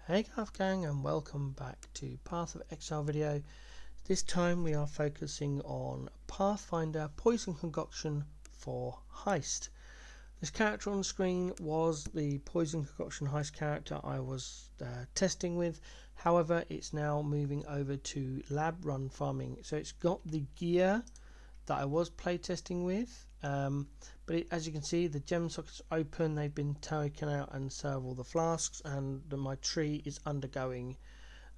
Hey Gav Gang, and welcome back to Path of Exile video. This time we are focusing on Pathfinder Poison Concoction for Heist. This character on the screen was the Poison Concoction Heist character I was testing with. However, it's now moving over to lab run farming, so it's got the gear that I was playtesting with, but as you can see, the gem sockets are open, they've been taken out, and so have all the flasks, and my tree is undergoing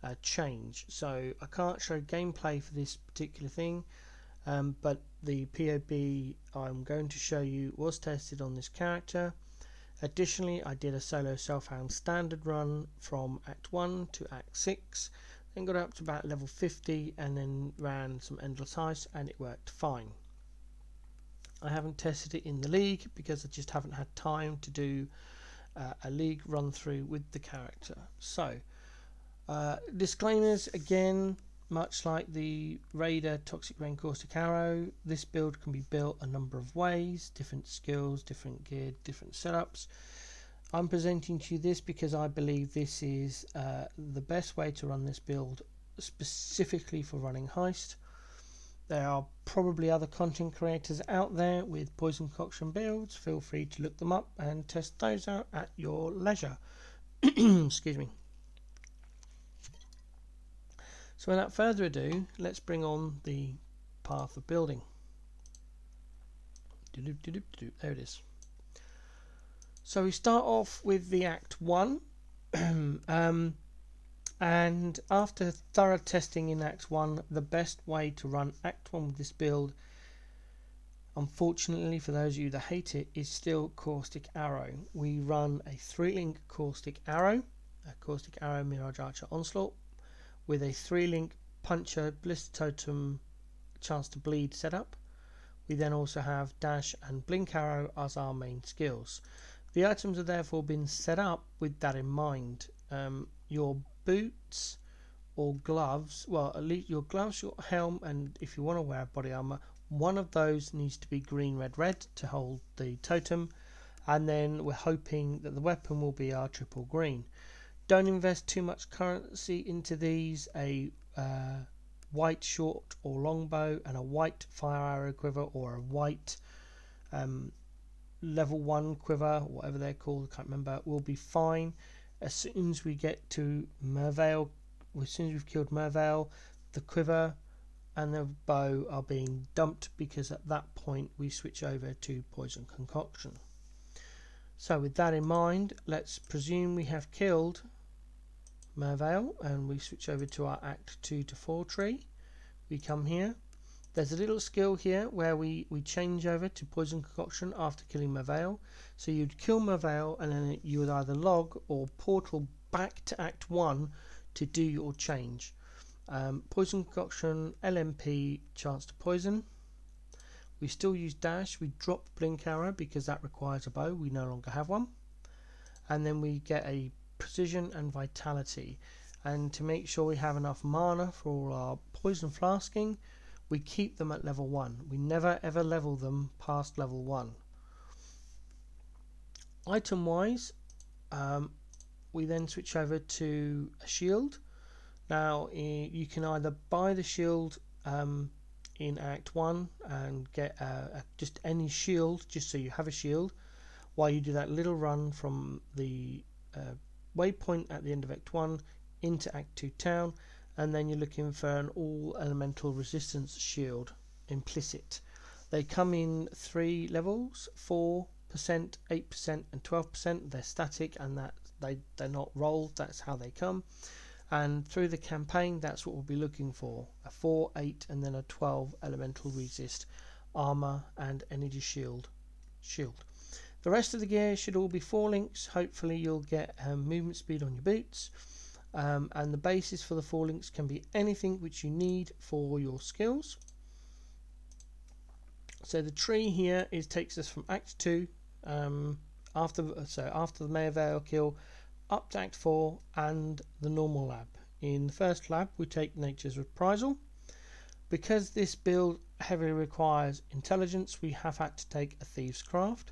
a change. So I can't show gameplay for this particular thing, but the POB I'm going to show you was tested on this character. Additionally, I did a solo self-hound standard run from Act 1 to Act 6, then got up to about level 50 and then ran some endless heist, and it worked fine. I haven't tested it in the league because I just haven't had time to do a league run through with the character. So disclaimers again, much like the Raider Toxic Rain Caustic Arrow, this build can be built a number of ways, different skills, different gear, different setups. I'm presenting to you this because I believe this is the best way to run this build specifically for running Heist. There are probably other content creators out there with Poison Concoction builds. Feel free to look them up and test those out at your leisure. Excuse me. So without further ado, let's bring on the path of building. There it is. So we start off with the Act 1, and after thorough testing in Act 1, the best way to run Act 1 with this build, unfortunately for those of you that hate it, is still Caustic Arrow. We run a 3-link Caustic Arrow, Mirage Archer Onslaught, with a 3-link Puncher, Blister Totem, Chance to Bleed setup. We then also have Dash and Blink Arrow as our main skills. The items have therefore been set up with that in mind. Your boots or gloves, well, at least your gloves, your helm, and if you want to wear body armor, one of those needs to be green, red, red to hold the totem, and then we're hoping that the weapon will be our triple green. Don't invest too much currency into these. A white short or longbow and a white fire arrow quiver, or a white level 1 quiver, whatever they're called, I can't remember, will be fine. As soon as we get to Mervale, as soon as we've killed Mervale, the quiver and the bow are being dumped, because at that point we switch over to Poison Concoction. So with that in mind, let's presume we have killed Mervale and we switch over to our Act 2 to 4 tree. We come here. There's a little skill here where we change over to Poison Concoction after killing Mervale. So you'd kill Mervale and then you would either log or portal back to Act 1 to do your change. Poison Concoction, LMP, Chance to Poison. We still use Dash. We drop Blink Arrow because that requires a bow. We no longer have one. And then we get a Precision and Vitality. And to make sure we have enough mana for all our poison flasking, we keep them at level 1. We never ever level them past level 1. Item wise, we then switch over to a shield. Now you can either buy the shield in Act 1 and get just any shield, just so you have a shield, while you do that little run from the waypoint at the end of Act 1 into Act 2 town, and then you're looking for an all elemental resistance shield implicit. They come in 3 levels, 4%, 8% and 12%. They're static, and that they're not rolled, that's how they come. And through the campaign, that's what we'll be looking for: a 4, 8 and then a 12 elemental resist armor and energy shield. The rest of the gear should all be 4 links. Hopefully you'll get movement speed on your boots. And the basis for the 4 links can be anything which you need for your skills. So the tree here takes us from Act 2, after the Mervale kill, up to Act 4 and the normal lab. In the first lab we take Nature's Reprisal. Because this build heavily requires intelligence, we have had to take a Thieves Craft.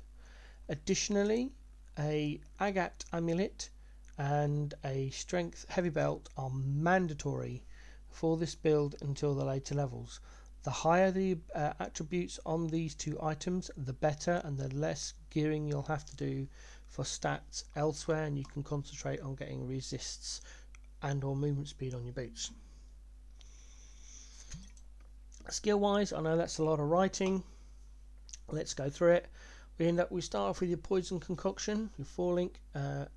Additionally, a Agat Amulet and a strength heavy belt are mandatory for this build until the later levels. The higher the attributes on these two items, the better, and the less gearing you'll have to do for stats elsewhere, and you can concentrate on getting resists and or movement speed on your boots. Skill wise, I know that's a lot of writing. Let's go through it. We start off with your poison concoction, your 4-link,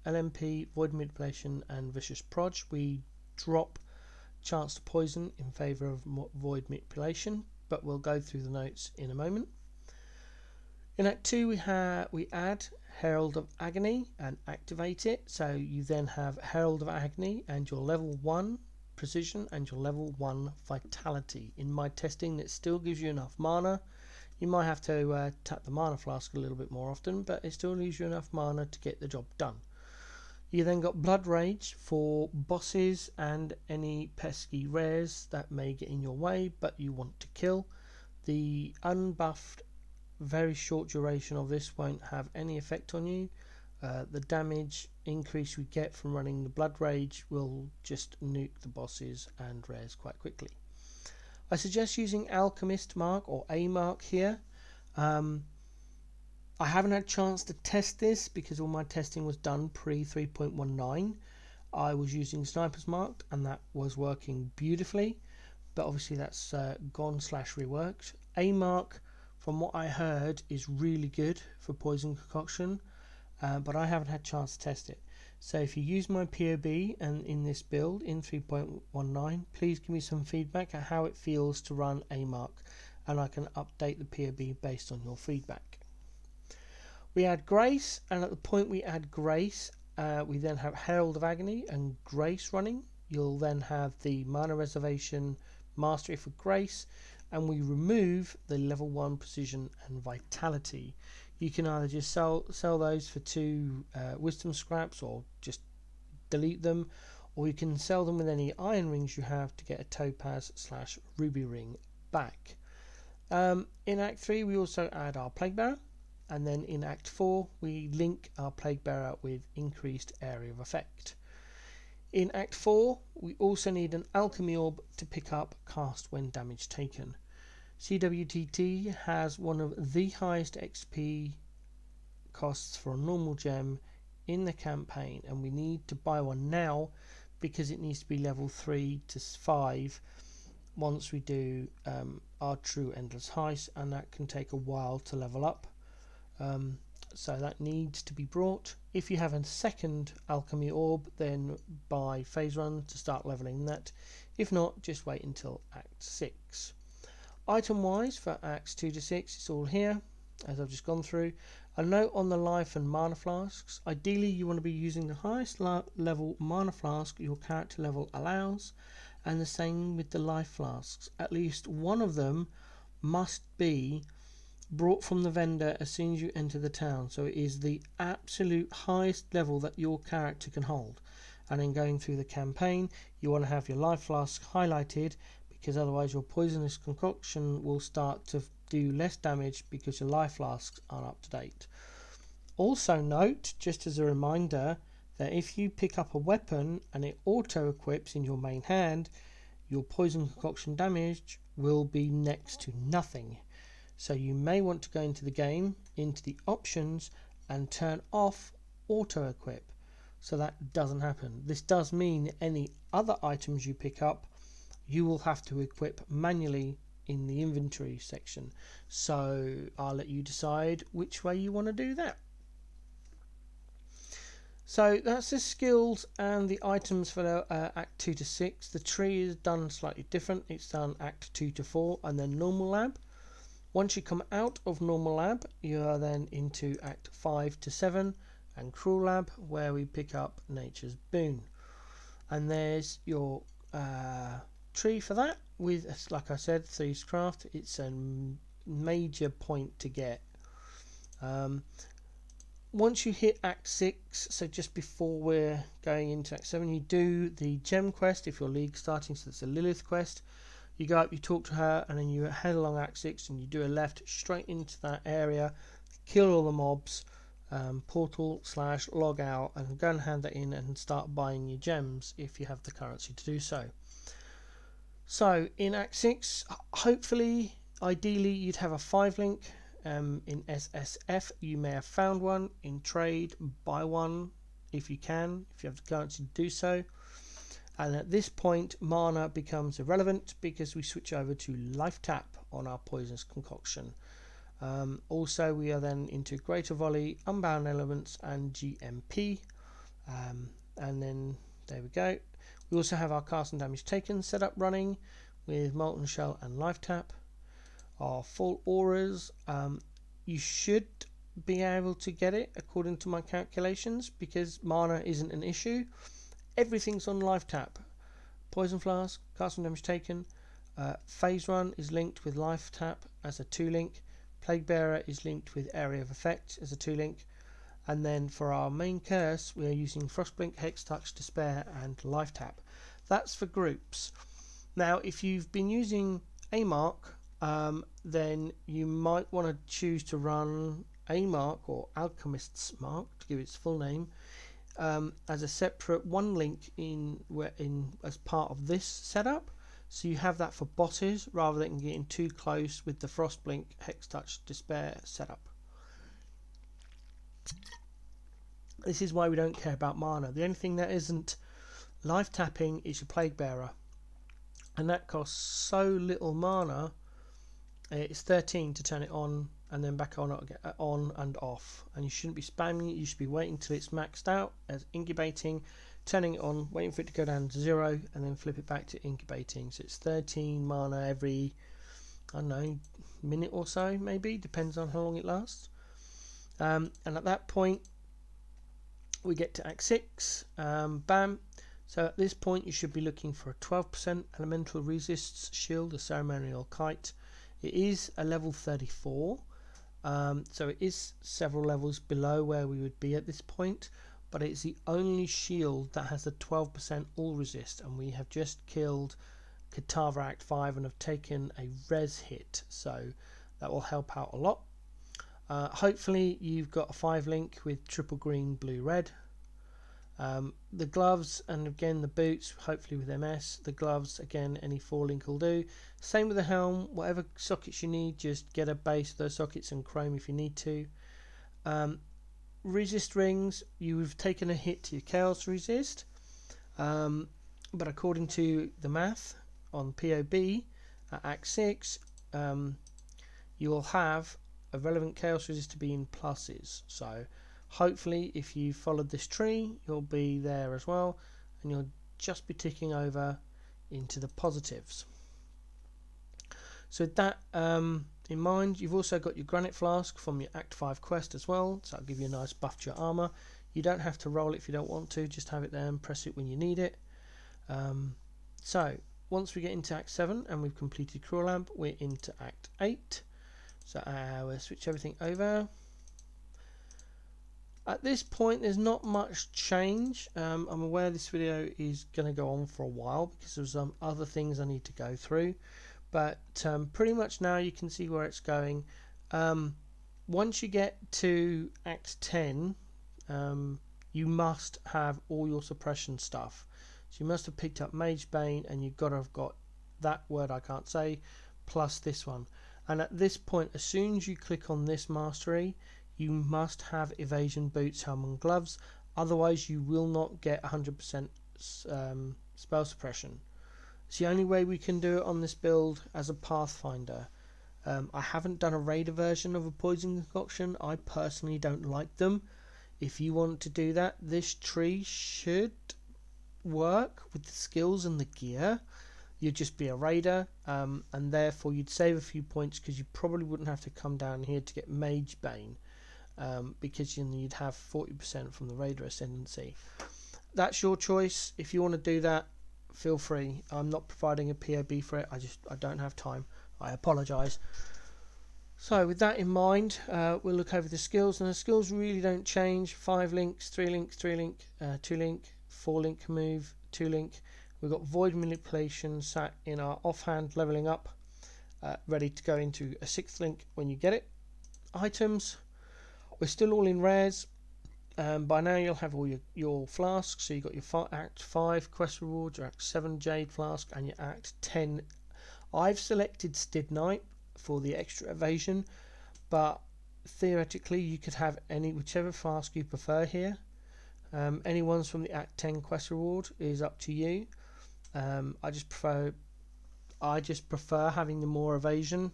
LMP, void manipulation and vicious proj. We drop chance to poison in favour of void manipulation, but we'll go through the notes in a moment. In Act 2 we add Herald of Agony and activate it, so you then have Herald of Agony and your level 1 precision and your level 1 vitality. In my testing, it still gives you enough mana. You might have to tap the mana flask a little bit more often, but it still leaves you enough mana to get the job done. You then got Blood Rage for bosses and any pesky rares that may get in your way but you want to kill. The unbuffed very short duration of this won't have any effect on you. The damage increase we get from running the Blood Rage will just nuke the bosses and rares quite quickly. I suggest using Alchemist Mark or A Mark here. I haven't had a chance to test this because all my testing was done pre 3.19. I was using Sniper's Mark and that was working beautifully, but obviously that's gone/reworked. A Mark, from what I heard, is really good for poison concoction, but I haven't had a chance to test it. So if you use my POB and in this build in 3.19, please give me some feedback on how it feels to run A Mark, and I can update the POB based on your feedback. We add Grace, and at the point we add Grace, we then have Herald of Agony and Grace running. You'll then have the Mana Reservation Mastery for Grace, and we remove the level 1 Precision and Vitality. You can either just sell those for 2 Wisdom Scraps or just delete them, or you can sell them with any Iron Rings you have to get a Topaz/Ruby Ring back. In Act 3 we also add our Plague Bearer, and then in Act 4 we link our Plague Bearer with increased area of effect. In Act 4 we also need an Alchemy Orb to pick up cast when damage taken. CWTT has one of the highest XP costs for a normal gem in the campaign, and we need to buy one now because it needs to be level 3 to 5 once we do our true endless heist, and that can take a while to level up. So that needs to be brought. If you have a second alchemy orb, then buy phase run to start leveling that. If not, just wait until Act 6. Item wise for Acts 2 to 6, it's all here as I've just gone through. A note on the life and mana flasks. Ideally you want to be using the highest level mana flask your character level allows, and the same with the life flasks. At least one of them must be brought from the vendor as soon as you enter the town, so it is the absolute highest level that your character can hold. And in going through the campaign you want to have your life flask highlighted, because otherwise your poisonous concoction will start to do less damage because your life flasks aren't up to date. Also note, just as a reminder, that if you pick up a weapon and it auto equips in your main hand, your poison concoction damage will be next to nothing. So you may want to go into the game, into the options, and turn off auto equip so that doesn't happen. This does mean any other items you pick up you will have to equip manually in the inventory section, so I'll let you decide which way you want to do that. So that's the skills and the items for the Act 2 to 6. The tree is done slightly different. It's done Act 2 to 4 and then Normal Lab. Once you come out of Normal Lab, you are then into Act 5 to 7 and Cruel Lab, where we pick up Nature's Boon. And there's your tree for that, with, like I said, Thieves Craft. It's a major point to get. Once you hit Act 6, so just before we're going into Act 7, you do the gem quest if your league's starting, so it's a Lilith quest. You go up, you talk to her, and then you head along Act 6 and you do a left straight into that area, kill all the mobs, portal/logout and go and hand that in and start buying your gems if you have the currency to do so. So in Act 6, hopefully, ideally, you'd have a 5 link. In SSF, you may have found one. In trade, buy one if you can, if you have the currency to do so. And at this point, mana becomes irrelevant because we switch over to life tap on our poisonous concoction. Also, we are then into Greater Volley, Unbound Elements, and GMP. And then there we go. We also have our cast and damage taken setup running with Molten Shell and life tap. Our full auras, you should be able to get it according to my calculations because mana isn't an issue. Everything's on life tap. Poison Flask, cast and damage taken. Phase Run is linked with life tap as a 2-link. Plague Bearer is linked with Area of Effect as a 2-link. And then for our main curse, we are using Frostblink, Hex Touch, Despair, and life tap. That's for groups. Now, if you've been using a mark, then you might want to choose to run a mark or Alchemist's Mark to give its full name as a separate 1-link as part of this setup. So you have that for bosses rather than getting too close with the Frostblink, Hex Touch, Despair setup. This is why we don't care about mana. The only thing that isn't life tapping is your Plague Bearer, and that costs so little mana. It's 13 to turn it on and then back on and off, and you shouldn't be spamming it. You should be waiting till it's maxed out as incubating, turning it on, waiting for it to go down to 0, and then flip it back to incubating. So it's 13 mana every, I don't know, minute or so, maybe, depends on how long it lasts. And at that point we get to Act 6. Bam. So at this point you should be looking for a 12% elemental resists shield, a ceremonial kite. It is a level 34, so it is several levels below where we would be at this point, but it's the only shield that has a 12% all resist, and we have just killed Cadaver Act 5 and have taken a res hit, so that will help out a lot. Hopefully you've got a 5-link with triple green, blue, red. The gloves and again the boots, hopefully with MS. The gloves, again, any 4-link will do. Same with the helm, whatever sockets you need, just get a base of those sockets and chrome if you need to. Resist rings, you've taken a hit to your chaos resist, but according to the math on POB at Act 6, you will have a relevant chaos resist to be in pluses. So hopefully if you followed this tree you'll be there as well, and you'll just be ticking over into the positives. So with that in mind, you've also got your Granite Flask from your Act 5 quest as well, so that'll give you a nice buff to your armour. You don't have to roll it if you don't want to, just have it there and press it when you need it. So once we get into Act 7 and we've completed Cruel Lamp, we're into Act 8. So we'll switch everything over. At this point there's not much change. I'm aware this video is going to go on for a while because there's some other things I need to go through, but pretty much now you can see where it's going. Once you get to Act 10, you must have all your suppression stuff. So you must have picked up Mage Bane, and you've got to have got that word I can't say plus this one. And at this point, as soon as you click on this mastery, you must have evasion, boots, helm and gloves, otherwise you will not get 100% spell suppression. It's the only way we can do it on this build as a Pathfinder. I haven't done a raider version of a poison concoction. I personally don't like them. If you want to do that, this tree should work with the skills and the gear. You'd just be a raider, and therefore you'd save a few points because you probably wouldn't have to come down here to get Mage Bane, because you'd have 40% from the raider ascendancy. That's your choice. If you want to do that, feel free. I'm not providing a POB for it. I don't have time. I apologise. So with that in mind, we'll look over the skills, and the skills really don't change. 5 links, 3 links, 3 link, 2 link, 4 link move, 2 link. We've got Void Manipulation sat in our offhand levelling up, ready to go into a 6th link when you get it. Items, We're still all in rares. By now you'll have all your flasks. So you've got your Act 5 quest rewards, your Act 7 Jade flask, and your Act 10. I've selected Stibnite for the extra evasion, but theoretically you could have whichever flask you prefer here. Any ones from the Act 10 quest reward is up to you. I just prefer having the more evasion,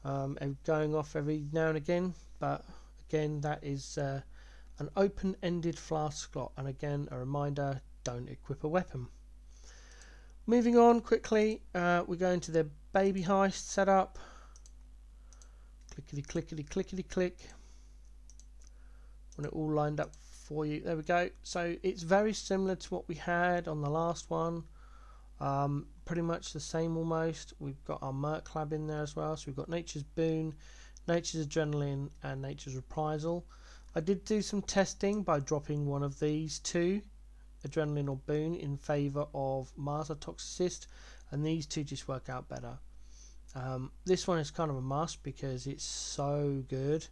going off every now and again. But again, that is an open-ended flask slot, and again a reminder: don't equip a weapon. Moving on quickly, we go into the baby heist setup. Clickety clickety clickety click. Want it all lined up for you. There we go. So it's very similar to what we had on the last one. Pretty much the same almost. We've got our Merc Lab in there as well. So we've got Nature's Boon, Nature's Adrenaline, and Nature's Reprisal. I did do some testing by dropping one of these two, Adrenaline or Boon, in favour of Mars Toxicist, and these two just work out better. This one is kind of a must because it's so good.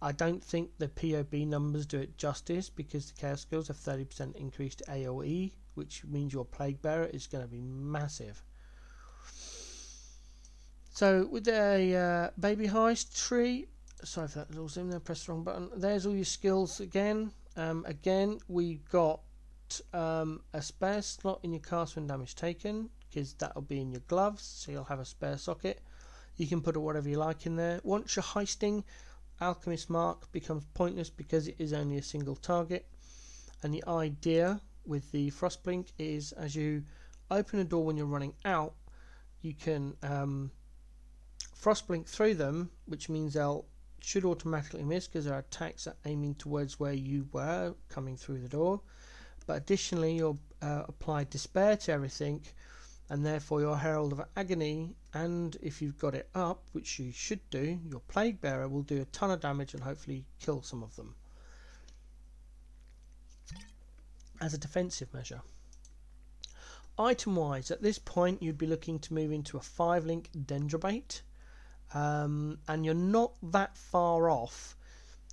I don't think the POB numbers do it justice because the Chaos Skills have 30% increased AoE, which means your Plague Bearer is going to be massive. So with a baby heist tree, sorry for that little zoom there, press the wrong button. There's all your skills again. Again, we got a spare slot in your cast when damage taken, because that'll be in your gloves, so you'll have a spare socket. You can put whatever you like in there. Once you're heisting, Alchemist Mark becomes pointless because it is only a single target, and the idea with the Frostblink is as you open a door when you're running out, you can Frostblink through them, which means they'll should automatically miss because their attacks are aiming towards where you were coming through the door. But additionally, you'll apply Despair to everything, and therefore your Herald of Agony, and if you've got it up, which you should do, your Plague Bearer will do a ton of damage and hopefully kill some of them as a defensive measure. Item wise, at this point you'd be looking to move into a 5-link Dendrobate, and you're not that far off.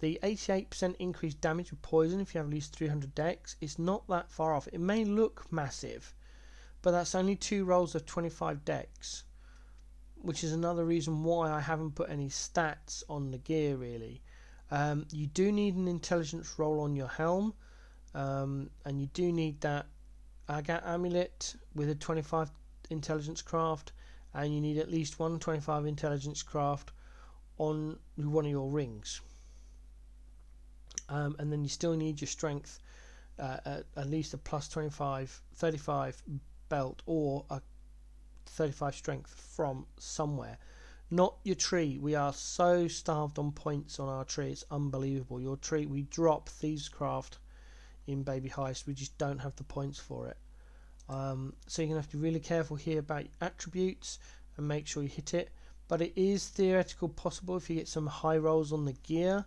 The 88% increased damage with poison if you have at least 300 dex is not that far off. It may look massive, but that's only 2 rolls of 25 dex, which is another reason why I haven't put any stats on the gear really. You do need an intelligence roll on your helm, and you do need that Agat amulet with a 25 intelligence craft, and you need at least 125 intelligence craft on one of your rings. And then you still need your strength, at least a plus 35 belt or a 35 strength from somewhere. Not your tree. We are so starved on points on our tree, it's unbelievable. Your tree, we drop Thievescraft in Baby Heist, we just don't have the points for it. So you're going to have to be really careful here about your attributes and make sure you hit it. But it is theoretical possible if you get some high rolls on the gear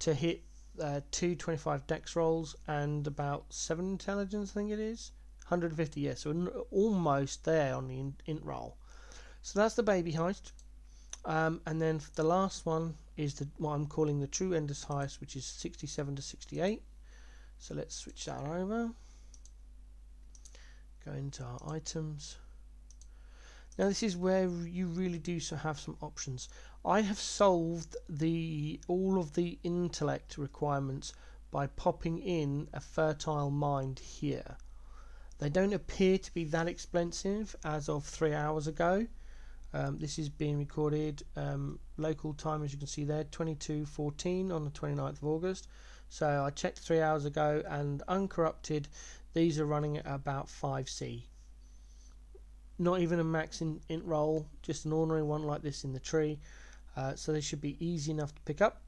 to hit 225 dex rolls and about 7 intelligence, I think it is. 150, yeah, so we're almost there on the int roll. So that's the Baby Heist. And then the last one is what I'm calling the True Enders Heist, which is 67 to 68. So let's switch that over. Go into our items. Now this is where you really do have some options. I have solved all of the intellect requirements by popping in a fertile mind here. They don't appear to be that expensive as of 3 hours ago. This is being recorded local time, as you can see there, 22:14 on the 29th of August. So I checked 3 hours ago, and uncorrupted, these are running at about 5C. Not even a max int roll, just an ordinary one like this in the tree. So they should be easy enough to pick up.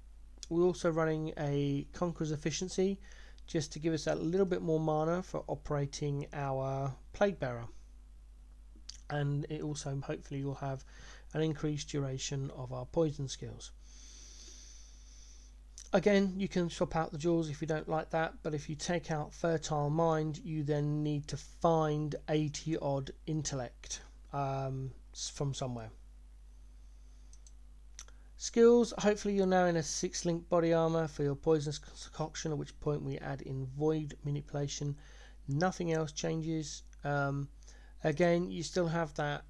We're also running a Conqueror's Efficiency, just to give us a little bit more mana for operating our Plague Bearer. And it also hopefully will have an increased duration of our poison skills. Again, you can swap out the jewels if you don't like that, but if you take out Fertile Mind, you then need to find 80 odd intellect from somewhere. Skills, hopefully you're now in a 6-link body armor for your poisonous concoction, at which point we add in void manipulation. Nothing else changes. Again, you still have that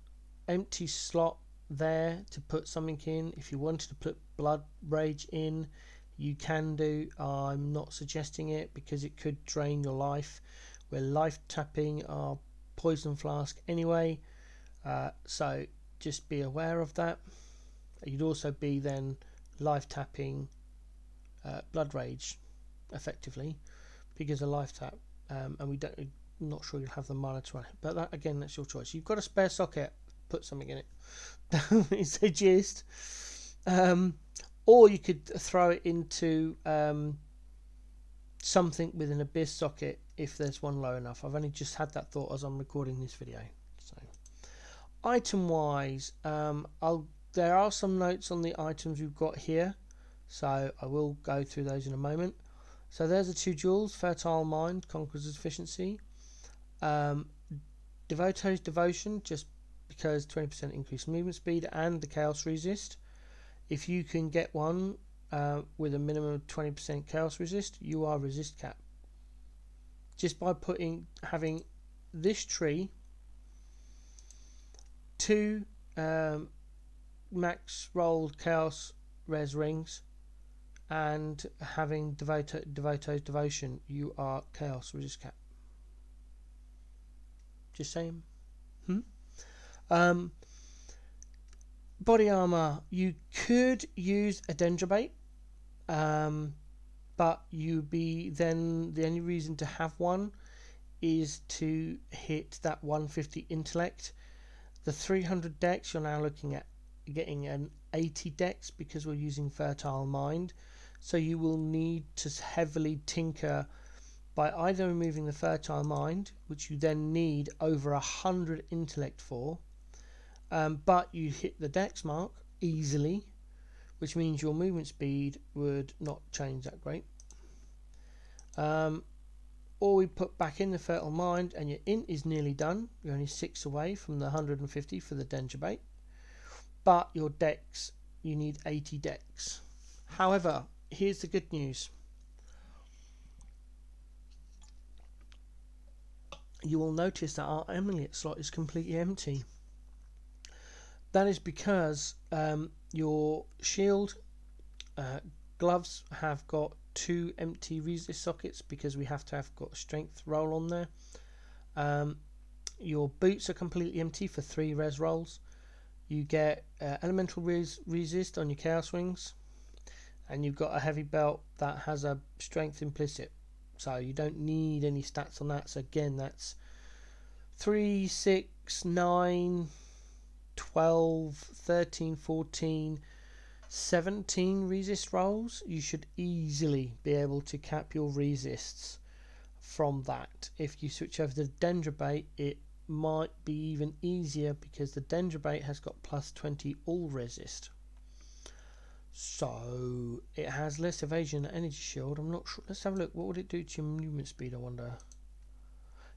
empty slot there to put something in. If you wanted to put blood rage in, you can do. I'm not suggesting it because it could drain your life. We're life tapping our poison flask anyway, so just be aware of that. You'd also be then life tapping blood rage effectively because a life tap, and I'm not sure you'll have the mana to run it, but that, again, that's your choice. You've got a spare socket, put something in it. It's a gist. Or you could throw it into something with an abyss socket if there's one low enough. I've only just had that thought as I'm recording this video. So, item wise, there are some notes on the items we've got here, so I will go through those in a moment. So there's the 2 jewels: Fertile Mind, Conqueror's Efficiency, Devoto's Devotion, just because 20% increased movement speed, and the Chaos Resist. If you can get one with a minimum of 20% Chaos Resist, you are resist cap. Just by having this tree, 2 max rolled Chaos Res rings, and having Devoto's Devotion, you are Chaos Resist cap. Just saying. Body armor, you could use a Dendrobate, but the only reason to have one is to hit that 150 intellect. The 300 dex, you're now looking at getting an 80 dex because we're using Fertile Mind, so you will need to heavily tinker by either removing the Fertile Mind, which you then need over 100 intellect for, but you hit the dex mark easily, which means your movement speed would not change that great. Or we put back in the Fertile Mind and your int is nearly done. You're only 6 away from the 150 for the Dendrobate, but your dex, you need 80 dex. However, here's the good news. You will notice that our amulet slot is completely empty. That is because your shield, gloves have got 2 empty resist sockets because we have to have got a strength roll on there. Your boots are completely empty for 3 res rolls. You get elemental resist on your chaos wings, and you've got a heavy belt that has a strength implicit, so you don't need any stats on that. So again, that's 3, 6, 9, 12, 13, 14, 17 resist rolls. You should easily be able to cap your resists from that. If you switch over to the Dendrobate, it might be even easier because the Dendrobate has got plus 20 all resist, so it has less evasion and energy shield. I'm not sure. Let's have a look. What would it do to your movement speed, I wonder?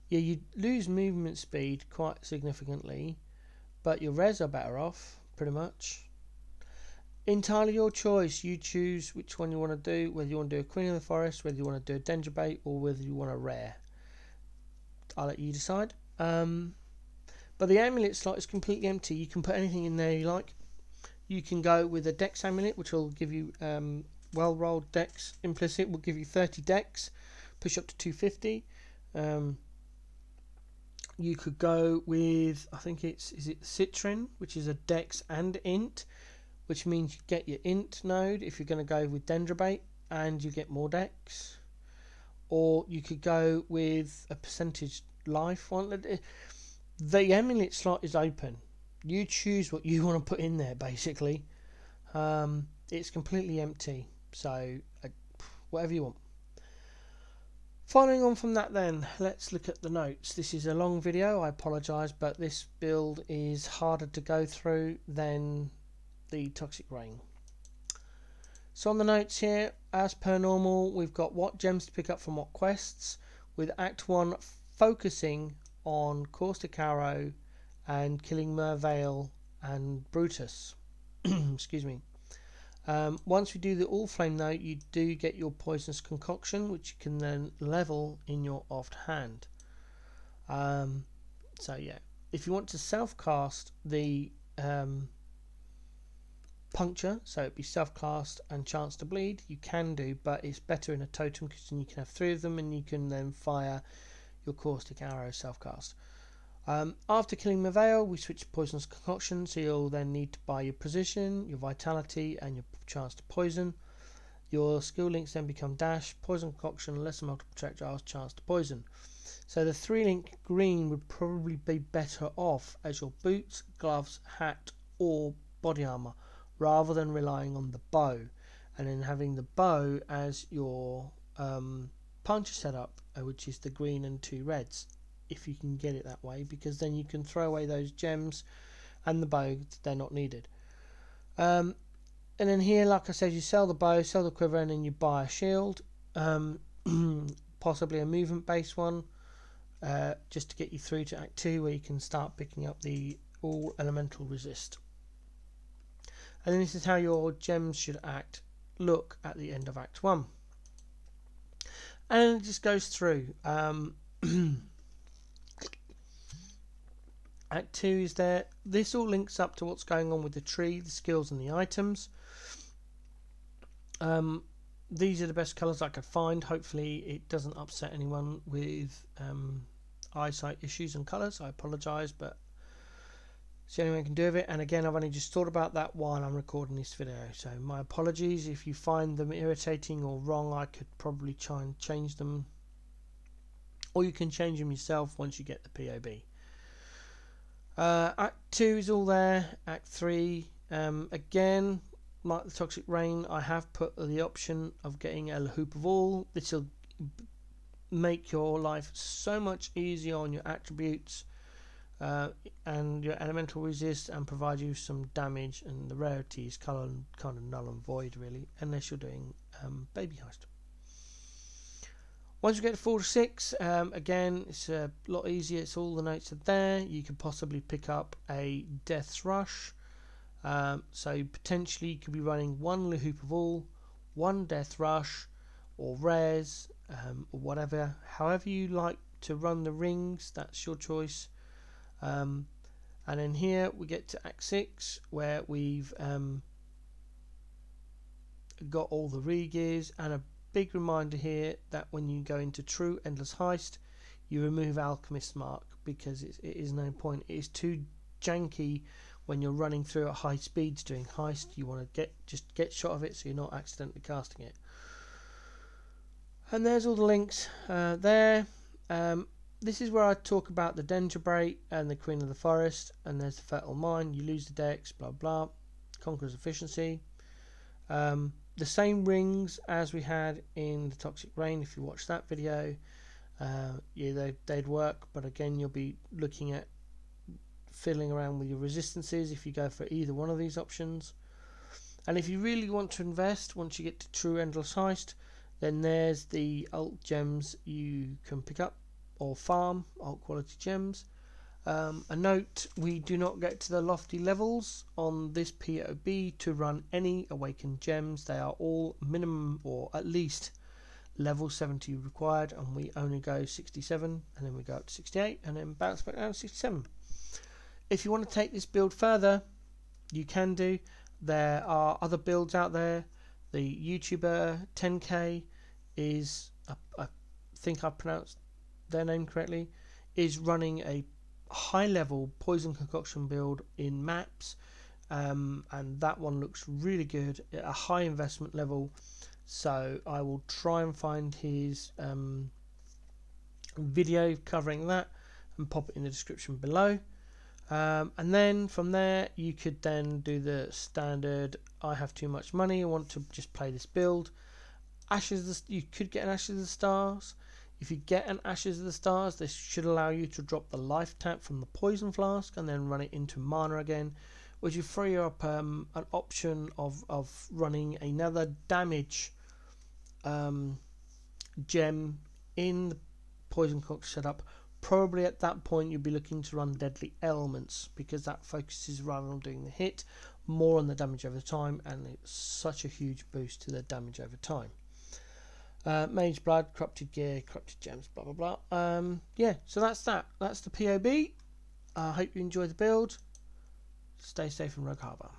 Yeah, you lose movement speed quite significantly, but your res are better off, pretty much. Entirely your choice. You choose which one you want to do, whether you want to do a Queen of the Forest, whether you want to do a Dendrobate, or whether you want a rare. I'll let you decide. But the amulet slot is completely empty. You can put anything in there you like. You can go with a dex amulet, which will give you well rolled dex implicit, will give you 30 dex, push up to 250. You could go with, I think is it Citrin, which is a dex and int, which means you get your int node if you're going to go with Dendrobate, and you get more dex. Or you could go with a percentage life one. The amulet slot is open. You choose what you want to put in there, basically. It's completely empty, so whatever you want. Following on from that then, let's look at the notes. This is a long video, I apologise, but this build is harder to go through than the Toxic Rain. So on the notes here, as per normal, we've got what gems to pick up from what quests, with Act 1 focusing on Caustic Arrow and killing Mervale and Brutus. Excuse me. Once we do the all flame though, you do get your poisonous concoction, which you can then level in your offhand. So yeah, if you want to self cast the puncture, so it'd be self cast and chance to bleed, you can do, but it's better in a totem because then you can have 3 of them and you can then fire your caustic arrow self cast. After killing Mavail, we switch to poisonous concoction, so you'll then need to buy your position, your vitality, and your chance to poison. Your skill links then become dash, poison concoction, lesser multiple projectiles, chance to poison. So the 3-link green would probably be better off as your boots, gloves, hat, or body armor, rather than relying on the bow, and then having the bow as your puncher setup, which is the green and 2 reds. If you can get it that way, because then you can throw away those gems and the bow, they're not needed. And then here, like I said, you sell the bow, sell the quiver, and then you buy a shield, possibly a movement based one, just to get you through to Act 2, where you can start picking up the all elemental resist. And then this is how your gems should look at the end of Act 1. And it just goes through. Act 2 is there. This all links up to what's going on with the tree, the skills and the items. These are the best colours I could find. Hopefully it doesn't upset anyone with eyesight issues and colours. I apologise, but it's the only way I can do it. And again, I've only just thought about that while I'm recording this video, so my apologies if you find them irritating or wrong. I could probably try and change them, or you can change them yourself once you get the POB. Act 2 is all there. Act 3, again, like the Toxic Rain, I have put the option of getting a hoop of all. This will make your life so much easier on your attributes and your elemental resist, and provide you some damage, and the rarity is kind of null and void really, unless you're doing Baby Heist. Once you get to 4 to 6, again, it's a lot easier. It's all the notes are there. You could possibly pick up a Death's Rush. So potentially you could be running 1 Hoop of All, 1 Death Rush, or Rares, or whatever. However you like to run the rings, that's your choice. And then here we get to Act 6, where we've got all the re-gears, and a big reminder here that when you go into true endless heist, you remove Alchemist's Mark, because it is no point. It is too janky when you're running through at high speeds doing heist. You want to just get shot of it so you're not accidentally casting it. And there's all the links there. This is where I talk about the Dendrobrate and the Queen of the Forest, and there's the Fertile Mine. You lose the dex, blah blah. Conqueror's Efficiency. The same rings as we had in the Toxic Rain. If you watch that video, yeah, they'd work, but again, you'll be looking at fiddling around with your resistances if you go for either one of these options. And if you really want to invest, once you get to true endless heist, then there's the alt gems you can pick up or farm, alt quality gems. A note, we do not get to the lofty levels on this POB to run any awakened gems. They are all minimum or at least level 70 required, and we only go 67, and then we go up to 68, and then bounce back down to 67. If you want to take this build further, you can do. There are other builds out there. The YouTuber Tenkiei is, I think I pronounced their name correctly, is running a high level poison concoction build in maps, and that one looks really good at a high investment level. So I will try and find his video covering that and pop it in the description below. And then from there you could then do the standard, I have too much money, I want to just play this build. You could get an Ashes of the Stars. If you get an Ashes of the Stars, this should allow you to drop the life tap from the poison flask and then run it into mana again, which will free up an option of running another damage gem in the poison cock setup. Probably at that point you'll be looking to run Deadly Elements, because that focuses rather on doing the hit, more on the damage over time, and it's such a huge boost to their damage over time. Mage Blood, Corrupted Gear, Corrupted Gems, blah blah blah. Yeah, so that's that. That's the POB. I hope you enjoy the build. Stay safe in Rogue Harbour.